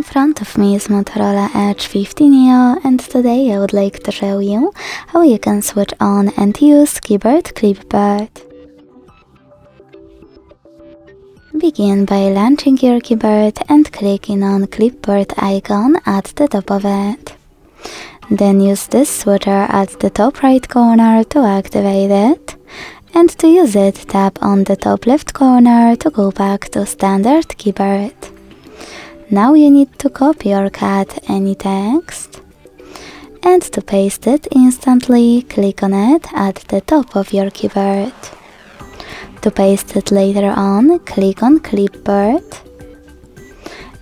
In front of me is Motorola Edge 50 Neo, and today I would like to show you how you can switch on and use keyboard Clipboard. Begin by launching your keyboard and clicking on Clipboard icon at the top of it. Then use this switcher at the top right corner to activate it, and to use it, tap on the top left corner to go back to standard keyboard. Now you need to copy or cut any text, and to paste it instantly, click on it at the top of your keyboard. To paste it later on, click on Clipboard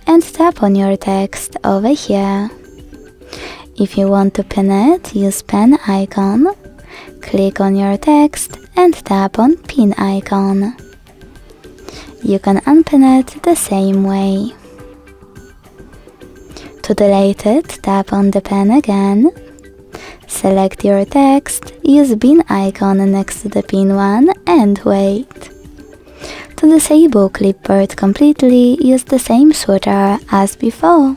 and tap on your text over here. If you want to pin it, use pen icon, click on your text and tap on pin icon. You can unpin it the same way. To delete it, tap on the pen again, select your text, use pin icon next to the pin one and wait. To disable Clipboard completely, use the same switcher as before.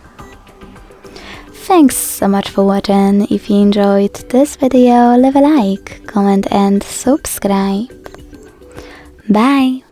Thanks so much for watching. If you enjoyed this video, leave a like, comment and subscribe. Bye!